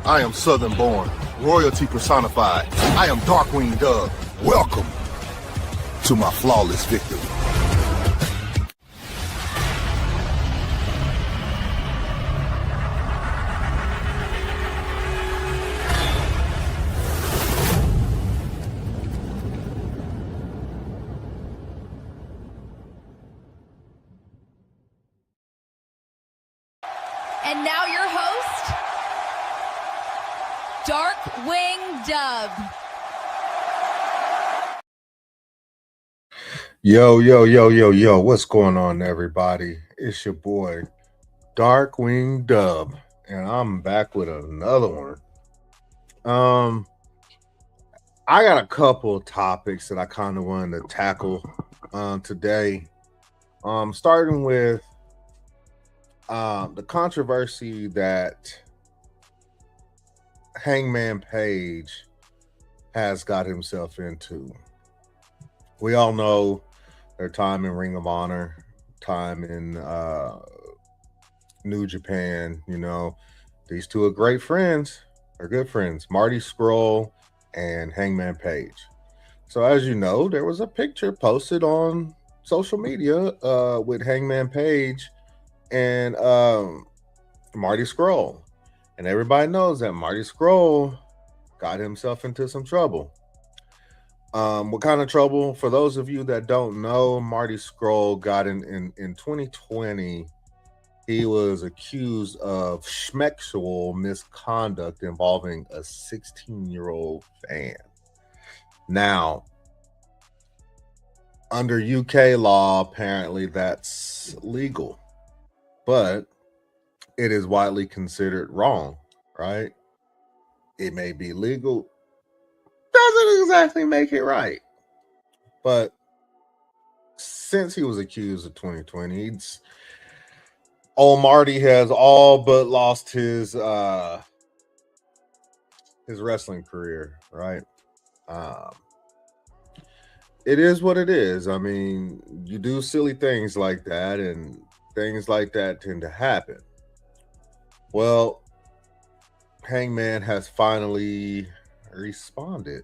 I am Southern born, royalty personified. I am Darkwing Dove. Welcome to my flawless victory. And now your host, Darkwing Dove. Yo, what's going on, everybody? It's your boy, Darkwing Dove, and I'm back with another one. I got a couple of topics that I kind of wanted to tackle today. Starting with the controversy that Hangman Page has got himself into. We all know their time in Ring of Honor, time in New Japan. You know, these two are great friends. They're good friends, Marty Scurll and Hangman Page. So as you know, there was a picture posted on social media with Hangman Page and Marty Scurll. And everybody knows that Marty Scurll got himself into some trouble. What kind of trouble? For those of you that don't know, Marty Scurll got in 2020. He was accused of sexual misconduct involving a 16-year-old fan. Now, under UK law, apparently that's legal, but it is widely considered wrong, right? It may be legal, doesn't exactly make it right. But since he was accused of 2020, old Marty has all but lost his wrestling career, right? It is what it is. I mean, you do silly things like that, and things like that tend to happen. Well, Hangman has finally responded.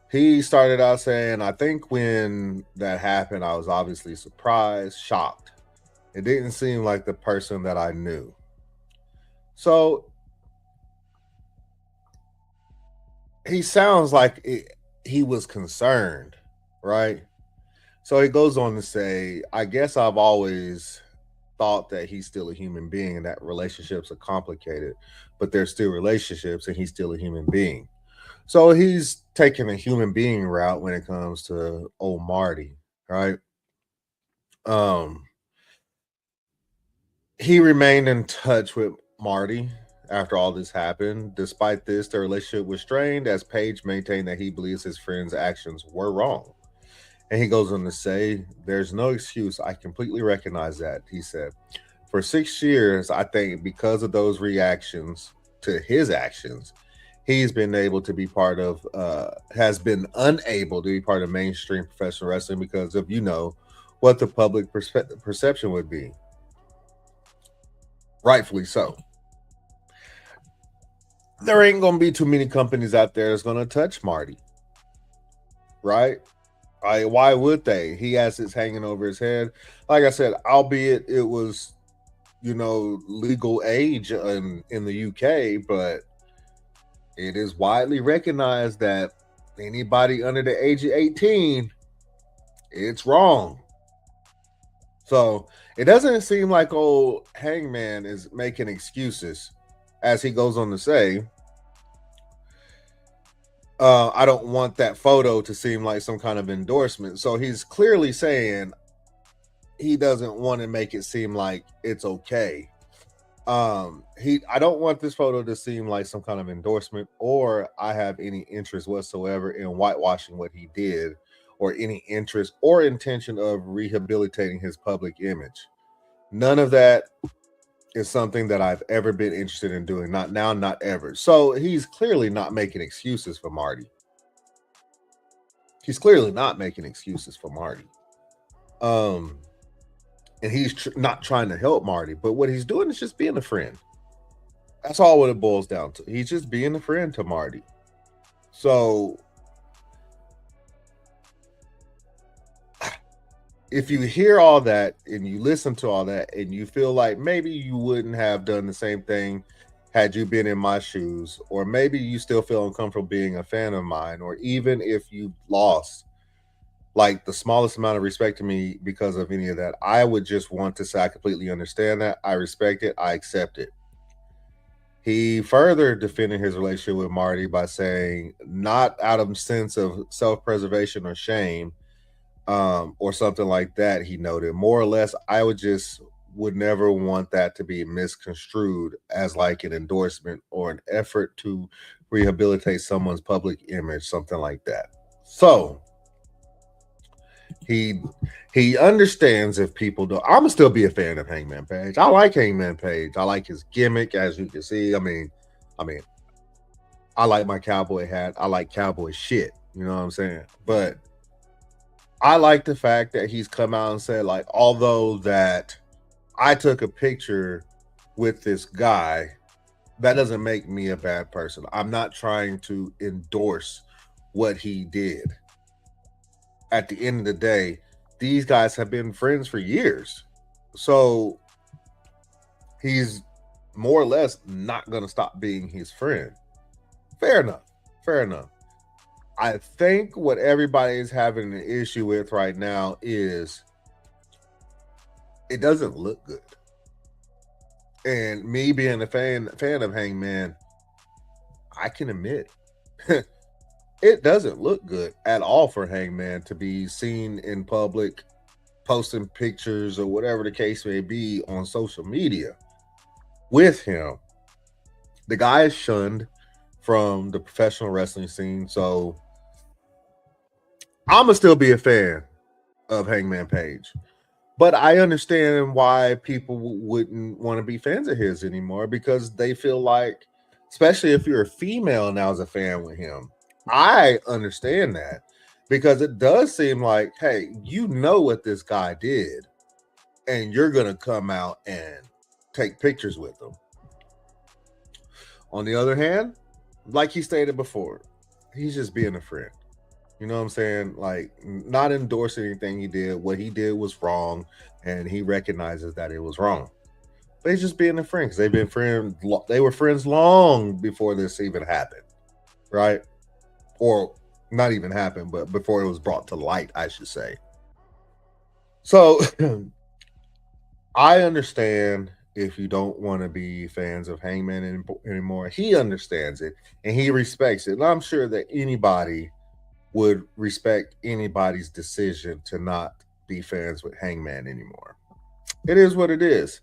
He started out saying, I think when that happened, I was obviously surprised, shocked. It didn't seem like the person that I knew. So he sounds like he was concerned, right? So he goes on to say, I guess I've always thought that he's still a human being and that relationships are complicated, but they're still relationships and he's still a human being. So he's taking a human being route when it comes to old Marty, right? He remained in touch with Marty after all this happened. Despite this, their relationship was strained as Page maintained that he believes his friend's actions were wrong. And he goes on to say, there's no excuse. I completely recognize that, he said. For 6 years, I think because of those reactions to his actions, he's been able to be part of, has been unable to be part of mainstream professional wrestling because of, you know, what the public perception would be. Rightfully so. There ain't going to be too many companies out there that's going to touch Marty. Right? Why would they? He has this hanging over his head. Like I said, albeit it was, you know, legal age in the UK, but it is widely recognized that anybody under the age of 18, it's wrong. So it doesn't seem like old Hangman is making excuses, as he goes on to say, I don't want that photo to seem like some kind of endorsement. So he's clearly saying he doesn't want to make it seem like it's okay. I don't want this photo to seem like some kind of endorsement or I have any interest whatsoever in whitewashing what he did or any interest or intention of rehabilitating his public image. None of that is something that I've ever been interested in doing. Not now, not ever. So he's clearly not making excuses for Marty. He's clearly not making excuses for Marty. and he's not trying to help Marty, but what he's doing is just being a friend. That's all what it boils down to. He's just being a friend to Marty. So if you hear all that and you listen to all that and you feel like maybe you wouldn't have done the same thing had you been in my shoes, or maybe you still feel uncomfortable being a fan of mine, or even if you lost like the smallest amount of respect to me because of any of that, I would just want to say I completely understand that. I respect it. I accept it. He further defended his relationship with Marty by saying, not out of a sense of self-preservation or shame, or something like that. He noted, more or less, I would never want that to be misconstrued as like an endorsement or an effort to rehabilitate someone's public image, something like that. So he understands if people don't. I'm gonna still be a fan of Hangman Page. I like Hangman Page. I like his gimmick, as you can see. I mean, I like my cowboy hat. I like cowboy shit. You know what I'm saying? But I like the fact that he's come out and said, like, although that I took a picture with this guy, that doesn't make me a bad person. I'm not trying to endorse what he did. At the end of the day, these guys have been friends for years. So he's more or less not going to stop being his friend. Fair enough. Fair enough. I think what everybody is having an issue with right now is it doesn't look good. And me being a fan of Hangman, I can admit it doesn't look good at all for Hangman to be seen in public posting pictures or whatever the case may be on social media with him. The guy is shunned from the professional wrestling scene, so I'm gonna still be a fan of Hangman Page. But I understand why people wouldn't want to be fans of his anymore, because they feel like, especially if you're a female now as a fan with him, I understand that, because it does seem like, hey, you know what this guy did, and you're going to come out and take pictures with him. On the other hand, like he stated before, he's just being a friend. You know what I'm saying? Like, not endorsing anything he did. What he did was wrong, and he recognizes that it was wrong. But he's just being a friend, because they've been friends. They were friends long before this even happened, right? Or not even happened, but before it was brought to light, I should say. So I understand if you don't want to be fans of Hangman anymore. He understands it, and he respects it. And I'm sure that anybody would respect anybody's decision to not be fans with Hangman anymore. It is what it is.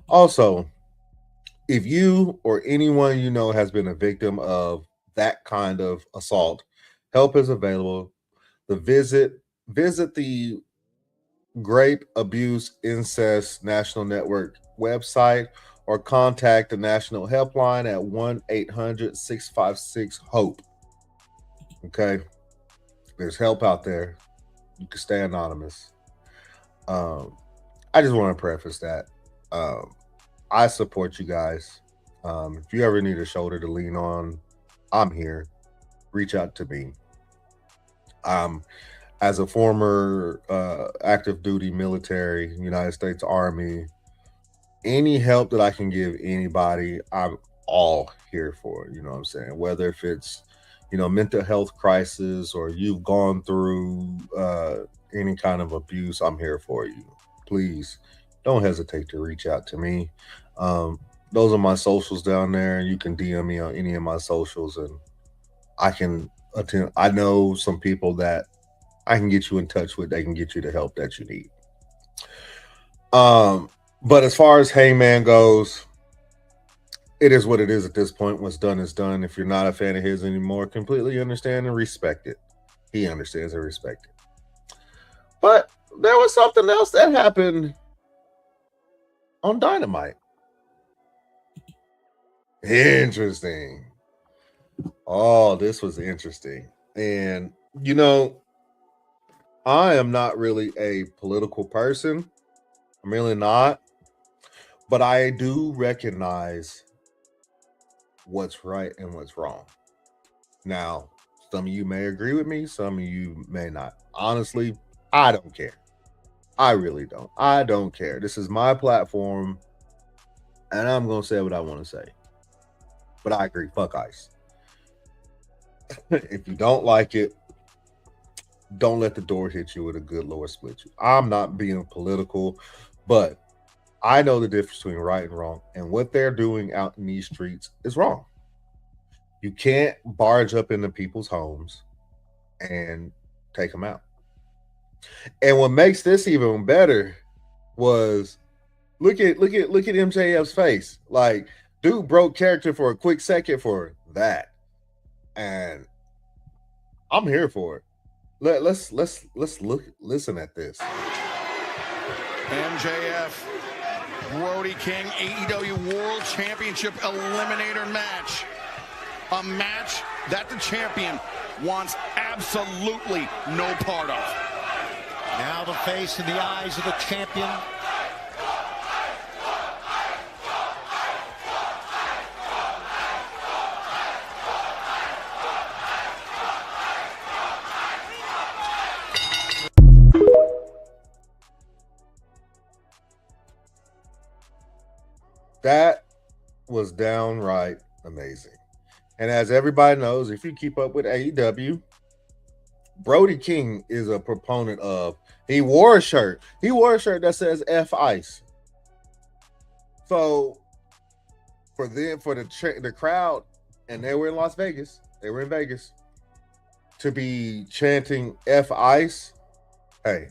Also, if you or anyone you know has been a victim of that kind of assault, help is available. Visit the Grape Abuse Incest National Network website, or contact the National Helpline at 1-800-656-HOPE. Okay? There's help out there. You can stay anonymous. I just want to preface that. I support you guys. If you ever need a shoulder to lean on, I'm here. Reach out to me. As a former active duty military, United States Army, any help that I can give anybody, I'm all here for. You know what I'm saying? Whether if it's, mental health crisis, or you've gone through any kind of abuse, I'm here for you. Please don't hesitate to reach out to me. Those are my socials down there, and you can DM me on any of my socials, and I can attend. I know some people that I can get you in touch with. They can get you the help that you need. But as far as Hangman goes, it is what it is at this point. What's done is done. If you're not a fan of his anymore, completely understand and respect it. He understands and respects it. But there was something else that happened on Dynamite. Interesting. Oh, this was interesting. And, I am not really a political person, I'm really not. But I do recognize what's right and what's wrong. Now, some of you may agree with me, some of you may not. Honestly, I don't care. I really don't. I don't care. This is my platform, and I'm going to say what I want to say. But I agree. Fuck ICE. If you don't like it, don't let the door hit you with a good Lord split you. I'm not being political, but I know the difference between right and wrong. And what they're doing out in these streets is wrong. You can't barge up into people's homes and take them out. And what makes this even better was look at MJF's face. Like, dude broke character for a quick second for that. And I'm here for it. Let's listen at this. MJF, Brody King, AEW World Championship Eliminator match. A match that the champion wants absolutely no part of. Now the face in the eyes of the champion. That was downright amazing. And as everybody knows, if you keep up with AEW, Brody King is a proponent of, he wore a shirt that says F ICE. So for the crowd, and they were in Las Vegas, to be chanting F ICE, hey,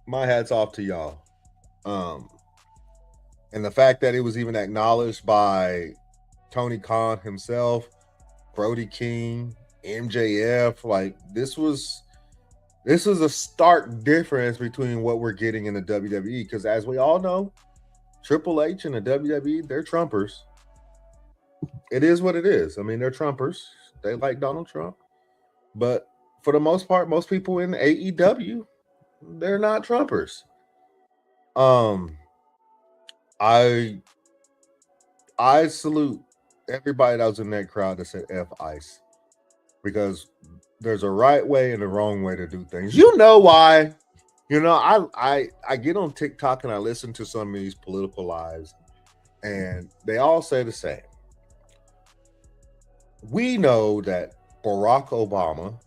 my hat's off to y'all. And the fact that it was even acknowledged by Tony Khan himself, Brody King, MJF, like this was a stark difference between what we're getting in the WWE. Because as we all know, Triple H and the WWE, they're Trumpers. It is what it is. I mean, they're Trumpers. They like Donald Trump. But for the most part, most people in AEW, they're not Trumpers. I salute everybody that was in that crowd that said F ICE, because there's a right way and a wrong way to do things. You know why? You know, I get on TikTok and I listen to some of these political lives, and they all say the same. We know that Barack Obama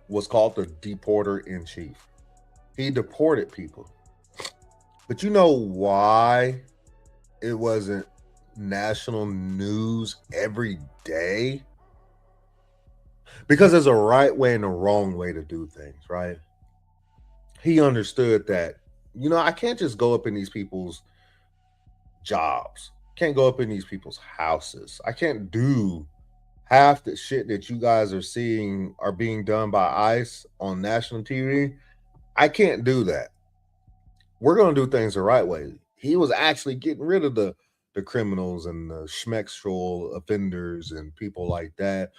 was called the deporter in chief. He deported people. But you know why it wasn't national news every day? Because there's a right way and a wrong way to do things, right? He understood that, you know, I can't just go up in these people's jobs. Can't go up in these people's houses. I can't do half the shit that you guys are seeing are being done by ICE on national TV. I can't do that. We're going to do things the right way. He was actually getting rid of the criminals and the schmexual offenders and people like that.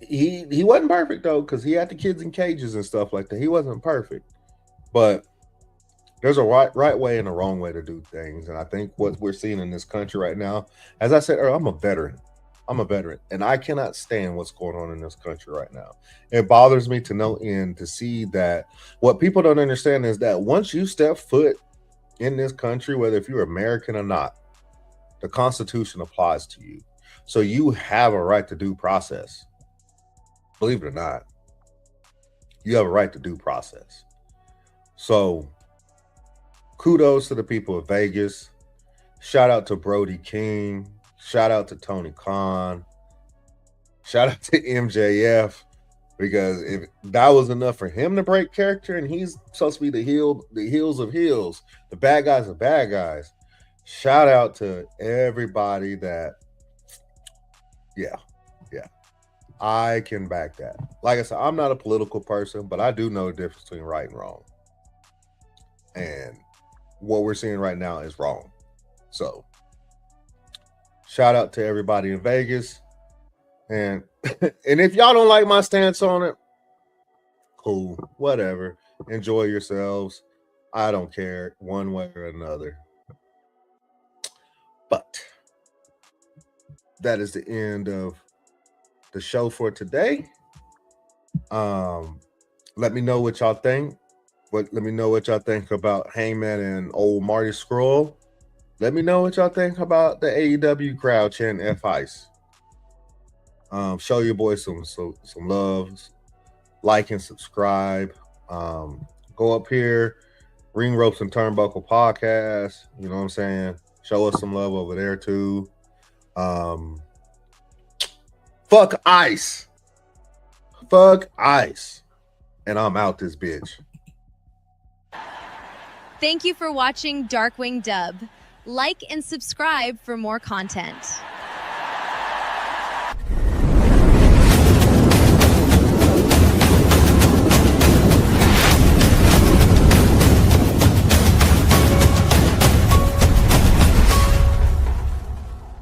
He wasn't perfect though, because he had the kids in cages and stuff like that. He wasn't perfect, but there's a right way and a wrong way to do things. And I think what we're seeing in this country right now, as I said earlier, I'm a veteran, and I cannot stand what's going on in this country right now. It bothers me to no end to see that what people don't understand is that once you step foot in this country, whether if you're American or not, the Constitution applies to you. So you have a right to due process. Believe it or not, you have a right to due process. So kudos to the people of Vegas. Shout out to Brody King. Shout out to Tony Khan. Shout out to MJF, because if that was enough for him to break character, and he's supposed to be the heels of heels, the bad guys of bad guys. Shout out to everybody that, yeah, I can back that. Like I said, I'm not a political person, but I do know the difference between right and wrong. And what we're seeing right now is wrong. So shout out to everybody in Vegas. And if y'all don't like my stance on it, Cool, whatever. Enjoy yourselves. I don't care one way or another. But that is the end of the show for today. Let me know what y'all think. Let me know what y'all think about Hangman and old Marty Scurll. Let me know what y'all think about the AEW crowd chanting F Ice. Show your boy some love. Like and subscribe. Go up here, Ring Ropes and Turnbuckle Podcast. You know what I'm saying? Show us some love over there too. Fuck Ice. Fuck Ice. And I'm out this bitch. Thank you for watching Darkwing Dub. Like and subscribe for more content.